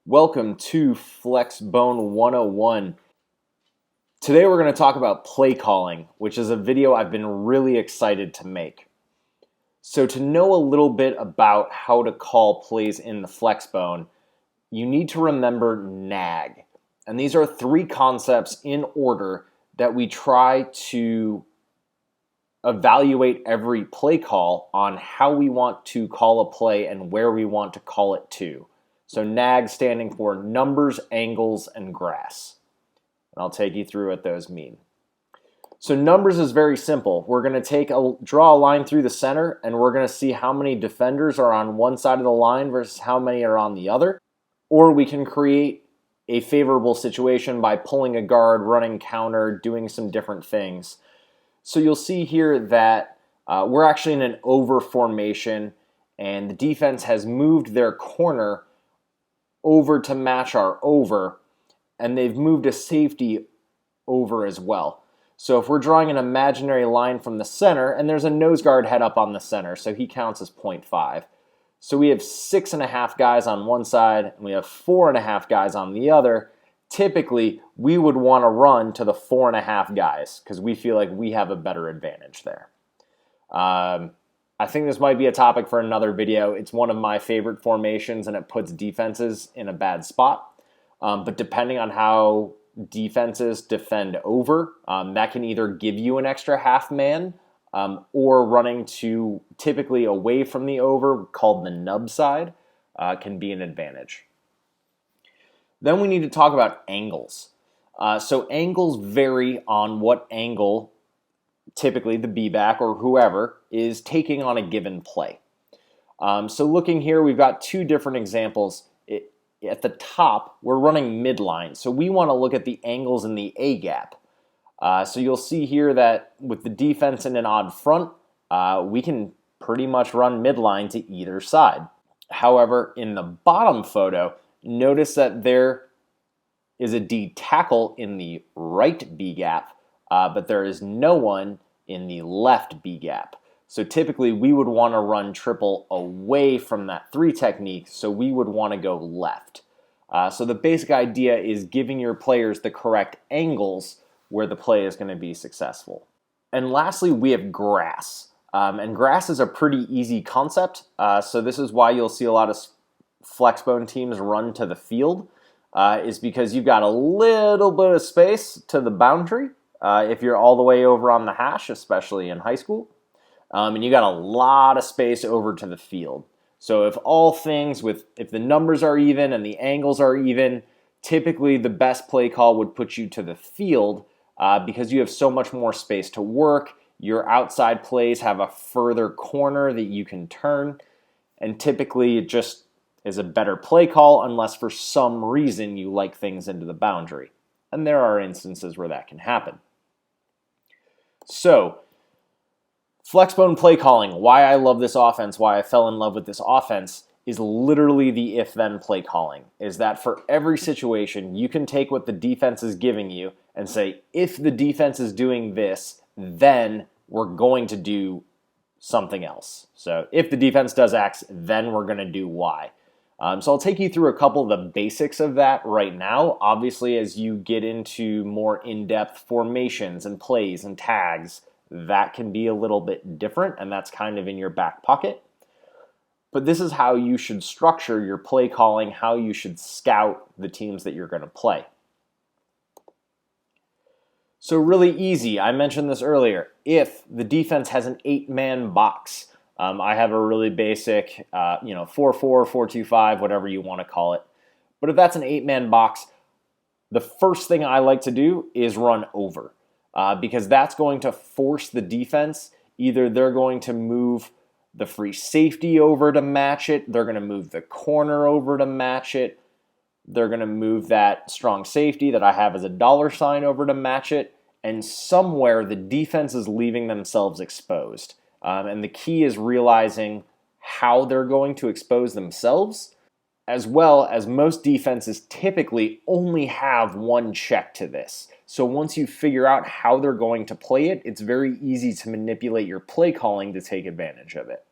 Welcome to Flexbone 101. Today we're going to talk about play calling, which is a video I've been really excited to make. So to know a little bit about how to call plays in the Flexbone, you need to remember nag. And these are three concepts in order that we try to evaluate every play call on how we want to call a play and where we want to call it to. So NAG standing for numbers, angles, and grass. And I'll take you through what those mean. So numbers is very simple. We're going to draw a line through the center, and we're going to see how many defenders are on one side of the line versus how many are on the other. Or we can create a favorable situation by pulling a guard, running counter, doing some different things. So you'll see here that we're actually in an over formation, and the defense has moved their corner over to match our over, and they've moved a safety over as well. So if we're drawing an imaginary line from the center, and there's a nose guard head up on the center, so he counts as 0.5. So we have 6.5 guys on one side, and we have 4.5 guys on the other. Typically, we would want to run to the 4.5 guys because we feel like we have a better advantage there. I think this might be a topic for another video. It's one of my favorite formations, and it puts defenses in a bad spot. But depending on how defenses defend over, that can either give you an extra half man or running to typically away from the over, called the nub side, can be an advantage. Then we need to talk about angles. So angles vary on what angle typically the B-back or whoever is taking on a given play. So looking here, we've got two different examples. At the top, we're running midline, so we want to look at the angles in the A-gap. So you'll see here that with the defense in an odd front, we can pretty much run midline to either side. However, in the bottom photo, notice that there is a D tackle in the right B-gap, but there is no one in the left B-gap. So typically we would want to run triple away from that 3 technique, so we would want to go left. So the basic idea is giving your players the correct angles where the play is going to be successful. And lastly, we have grass. And grass is a pretty easy concept, so this is why you'll see a lot of Flexbone teams run to the field, is because you've got a little bit of space to the boundary if you're all the way over on the hash, especially in high school. And you got a lot of space over to the field. So if the numbers are even and the angles are even, typically the best play call would put you to the field because you have so much more space to work. Your outside plays have a further corner that you can turn, and typically it just is a better play call unless for some reason you like things into the boundary. And there are instances where that can happen. So, Flexbone play calling, why I love this offense, why I fell in love with this offense, is literally the if-then play calling. Is that for every situation, you can take what the defense is giving you and say, if the defense is doing this, then we're going to do something else. So if the defense does X, then we're going to do Y. So I'll take you through a couple of the basics of that right now. Obviously, as you get into more in-depth formations and plays and tags, that can be a little bit different, and that's kind of in your back pocket. But this is how you should structure your play calling, how you should scout the teams that you're going to play. So really easy. I mentioned this earlier. If the defense has an 8-man box, I have a really basic, 4-4, 4-2-5, whatever you want to call it. But if that's an 8-man box, the first thing I like to do is run over because that's going to force the defense. Either they're going to move the free safety over to match it, they're going to move the corner over to match it, they're going to move that strong safety that I have as a $sign over to match it, and somewhere the defense is leaving themselves exposed. And the key is realizing how they're going to expose themselves, as well as most defenses typically only have one check to this. So once you figure out how they're going to play it, it's very easy to manipulate your play calling to take advantage of it.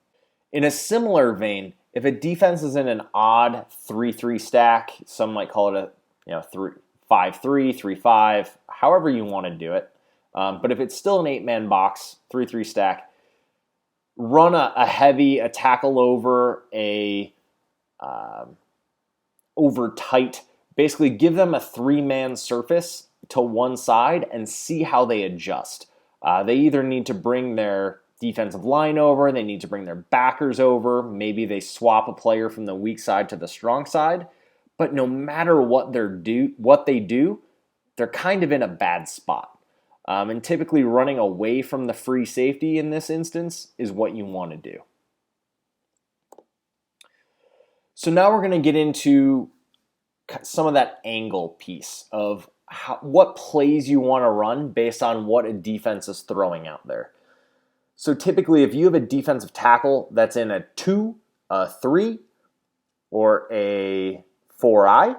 In a similar vein, If a defense is in an odd 3-3 stack, some might call it a 5-3, 3-5, however you want to do it. But if it's still an 8-man box, 3-3 stack, run a heavy, a tackle over, over tight. Basically, give them a 3-man surface to one side and see how they adjust. They either need to bring their defensive line over, they need to bring their backers over, maybe they swap a player from the weak side to the strong side. But no matter what they do, they're kind of in a bad spot. And typically running away from the free safety in this instance is what you want to do. So now we're going to get into some of that angle piece of what plays you want to run based on what a defense is throwing out there. So typically, if you have a defensive tackle that's in a 2, a 3, or a 4-eye,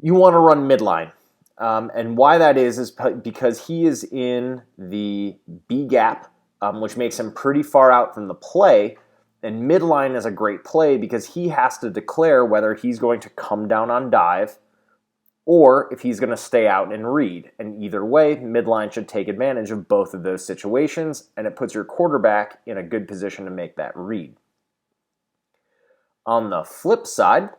you want to run midline. And why that is because he is in the B gap, which makes him pretty far out from the play. And midline is a great play because he has to declare whether he's going to come down on dive or if he's going to stay out and read. And either way, midline should take advantage of both of those situations, and it puts your quarterback in a good position to make that read. On the flip side,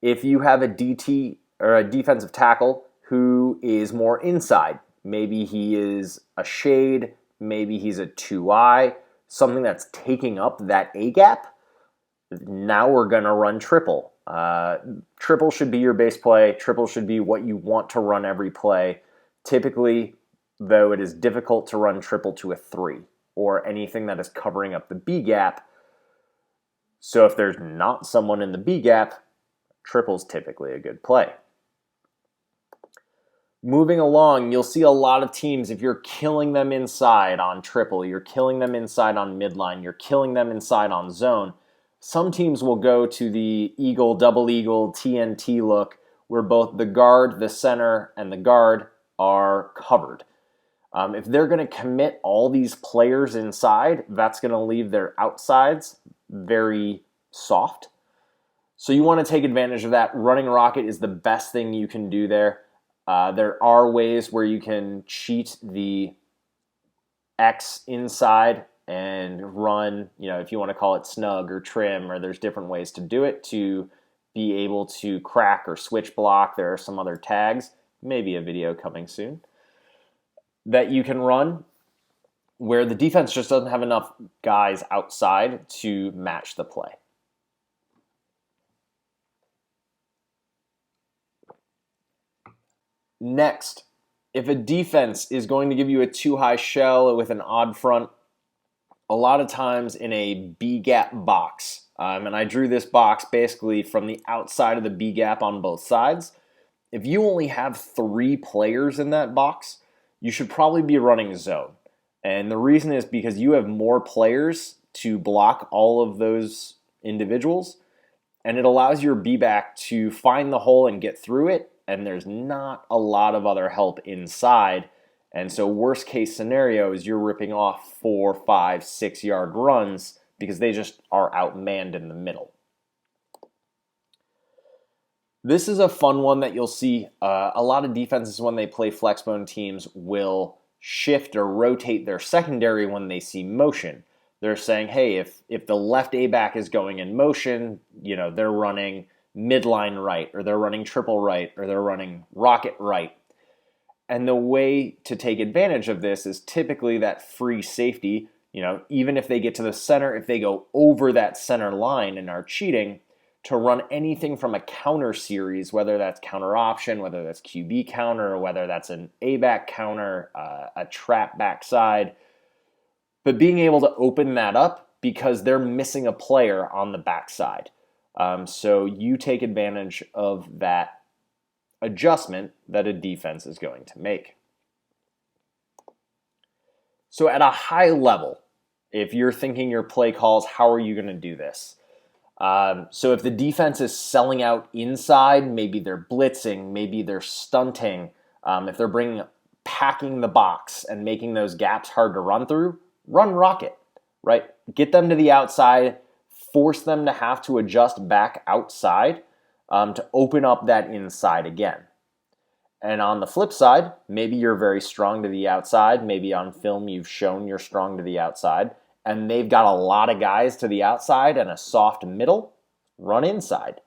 if you have a DT or a defensive tackle who is more inside, maybe he is a shade, maybe he's a 2-eye, something that's taking up that A gap, now we're going to run triple. Triple should be your base play. Triple should be what you want to run every play. Typically, though, it is difficult to run triple to a 3 or anything that is covering up the B gap. So if there's not someone in the B gap, triple's typically a good play. Moving along, you'll see a lot of teams, if you're killing them inside on triple, you're killing them inside on midline, you're killing them inside on zone, some teams will go to the eagle, double eagle, TNT look, where both the guard, the center, and the guard are covered. If they're going to commit all these players inside, that's going to leave their outsides very soft. So you want to take advantage of that. Running rocket is the best thing you can do there. There are ways where you can cheat the X inside and run, if you want to call it snug or trim, or there's different ways to do it to be able to crack or switch block. There are some other tags, maybe a video coming soon, that you can run where the defense just doesn't have enough guys outside to match the play. Next, if a defense is going to give you a 2-high shell with an odd front, a lot of times in a B gap box, and I drew this box basically from the outside of the B gap on both sides. If you only have 3 players in that box, you should probably be running zone. And the reason is because you have more players to block all of those individuals, and it allows your B-back to find the hole and get through it, and there's not a lot of other help inside. And so worst case scenario is you're ripping off 4, 5, 6 yard runs because they just are outmanned in the middle. This is a fun one that you'll see. A lot of defenses when they play Flexbone teams will shift or rotate their secondary when they see motion. They're saying, hey, if the left A-back is going in motion, they're running midline right, or they're running triple right, or they're running rocket right. And the way to take advantage of this is typically that free safety, even if they get to the center, if they go over that center line and are cheating, to run anything from a counter series, whether that's counter option, whether that's QB counter, whether that's an A-back counter, a trap backside, but being able to open that up because they're missing a player on the backside. So you take advantage of that adjustment that a defense is going to make. So at a high level, if you're thinking your play calls, how are you going to do this? So if the defense is selling out inside, maybe they're blitzing, maybe they're stunting, if they're packing the box and making those gaps hard to run through, run rocket, right? Get them to the outside, force them to have to adjust back outside to open up that inside again. And on the flip side, maybe you're very strong to the outside. Maybe on film you've shown you're strong to the outside, and they've got a lot of guys to the outside and a soft middle. Run inside.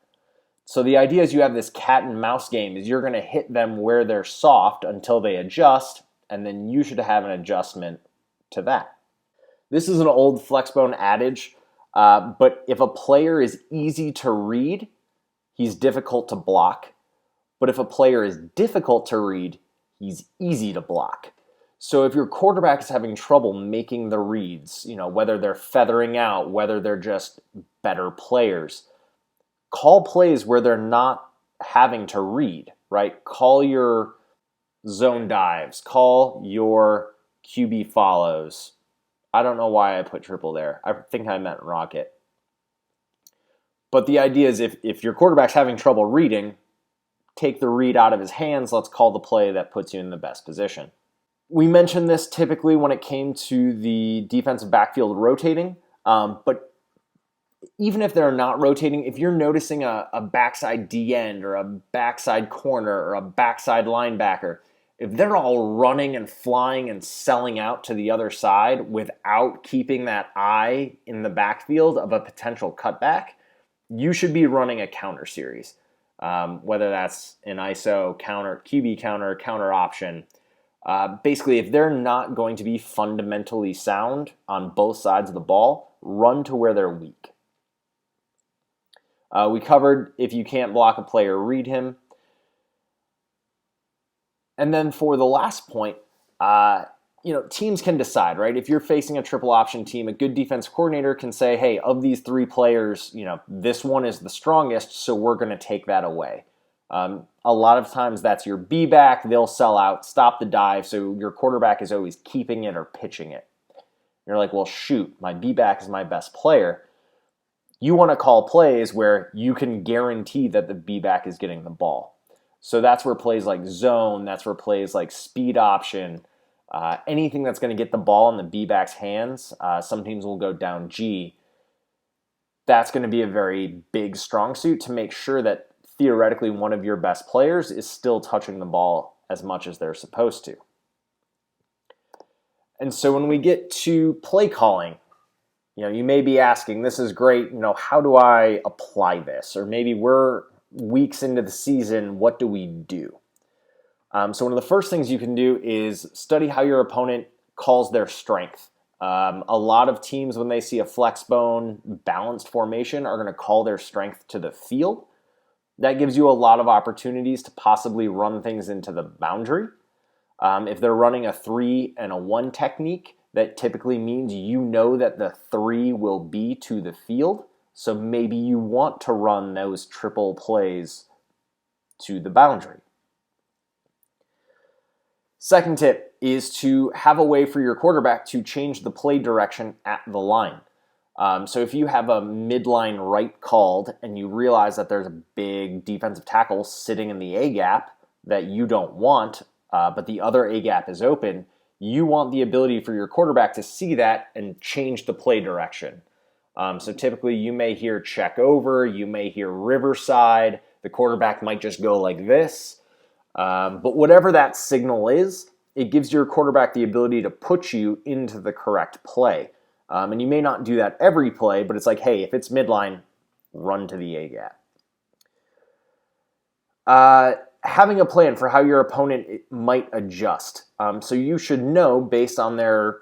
So the idea is you have this cat and mouse game is you're going to hit them where they're soft until they adjust, and then you should have an adjustment to that. This is an old Flexbone adage, but if a player is easy to read, he's difficult to block. But if a player is difficult to read, he's easy to block. So if your quarterback is having trouble making the reads, whether they're feathering out, whether they're just better players, call plays where they're not having to read, right? Call your zone dives, call your QB follows. I don't know why I put triple there. I think I meant rocket. But the idea is if your quarterback's having trouble reading, take the read out of his hands. Let's call the play that puts you in the best position. We mentioned this typically when it came to the defensive backfield rotating, but even if they're not rotating, if you're noticing a backside D end or a backside corner or a backside linebacker, if they're all running and flying and selling out to the other side without keeping that eye in the backfield of a potential cutback, you should be running a counter series. Whether that's an ISO, counter, QB counter, counter option. Basically, if they're not going to be fundamentally sound on both sides of the ball, run to where they're weak. We covered if you can't block a player, read him. And then for the last point, teams can decide, right? If you're facing a triple option team, a good defense coordinator can say, hey, of these three players, this one is the strongest, so we're going to take that away. A lot of times that's your B-back. They'll sell out, stop the dive, so your quarterback is always keeping it or pitching it. You're like, well, shoot, my B-back is my best player. You want to call plays where you can guarantee that the B-back is getting the ball. So that's where plays like zone, that's where plays like speed option, anything that's going to get the ball in the B-back's hands, some teams will go down G. That's going to be a very big strong suit to make sure that theoretically one of your best players is still touching the ball as much as they're supposed to. And so when we get to play calling, you may be asking, this is great, how do I apply this? Or maybe we're weeks into the season, what do we do? So one of the first things you can do is study how your opponent calls their strength. A lot of teams, when they see a flexbone balanced formation, are going to call their strength to the field. That gives you a lot of opportunities to possibly run things into the boundary. If they're running a 3 and a 1 technique, that typically means that the 3 will be to the field. So maybe you want to run those triple plays to the boundary. Second tip is to have a way for your quarterback to change the play direction at the line. So if you have a midline right called and you realize that there's a big defensive tackle sitting in the A gap that you don't want, but the other A gap is open, you want the ability for your quarterback to see that and change the play direction. So typically you may hear check over, you may hear riverside, the quarterback might just go like this. But whatever that signal is, it gives your quarterback the ability to put you into the correct play. And you may not do that every play, but it's like, hey, if it's midline, run to the A-gap. Having a plan for how your opponent might adjust. So you should know, based on their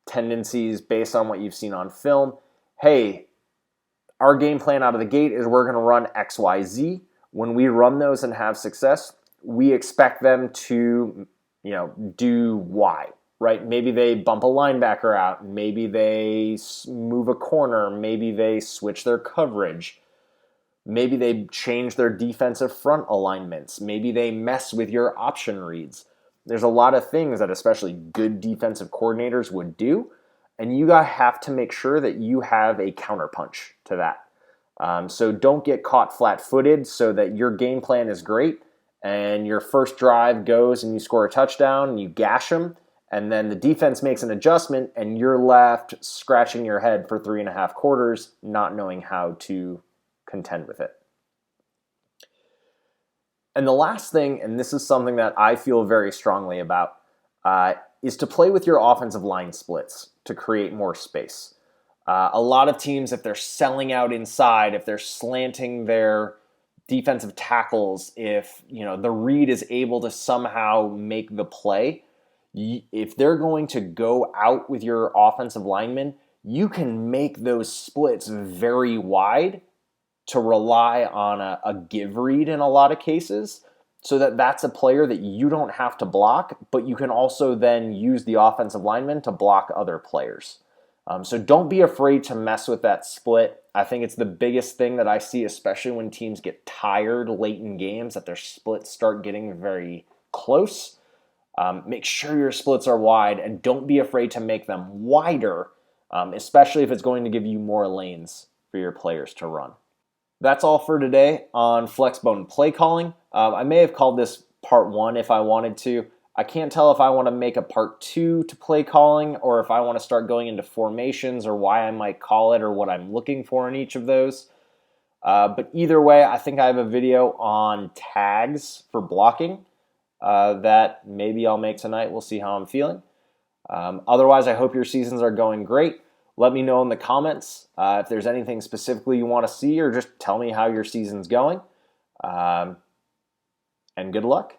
tendencies, based on what you've seen on film, hey, our game plan out of the gate is we're going to run X, Y, Z. When we run those and have success, we expect them to, do Y, right? Maybe they bump a linebacker out. Maybe they move a corner. Maybe they switch their coverage. Maybe they change their defensive front alignments. Maybe they mess with your option reads. There's a lot of things that especially good defensive coordinators would do, and you have to make sure that you have a counterpunch to that. So don't get caught flat-footed so that your game plan is great, and your first drive goes and you score a touchdown and you gash them, and then the defense makes an adjustment, and you're left scratching your head for 3.5 quarters, not knowing how to contend with it. And the last thing, and this is something that I feel very strongly about, is to play with your offensive line splits to create more space. A lot of teams, if they're selling out inside, if they're slanting their defensive tackles, if the read is able to somehow make the play, if they're going to go out with your offensive linemen, you can make those splits very wide to rely on a give read in a lot of cases, so that's a player that you don't have to block, but you can also then use the offensive lineman to block other players. So don't be afraid to mess with that split. I think it's the biggest thing that I see, especially when teams get tired late in games, that their splits start getting very close. Make sure your splits are wide, and don't be afraid to make them wider, especially if it's going to give you more lanes for your players to run. That's all for today on Flexbone play calling. I may have called this part 1 if I wanted to. I can't tell if I want to make a part 2 to play calling, or if I want to start going into formations, or why I might call it, or what I'm looking for in each of those. But either way, I think I have a video on tags for blocking that maybe I'll make tonight. We'll see how I'm feeling. Otherwise, I hope your seasons are going great. Let me know in the comments if there's anything specifically you want to see, or just tell me how your season's going. And good luck.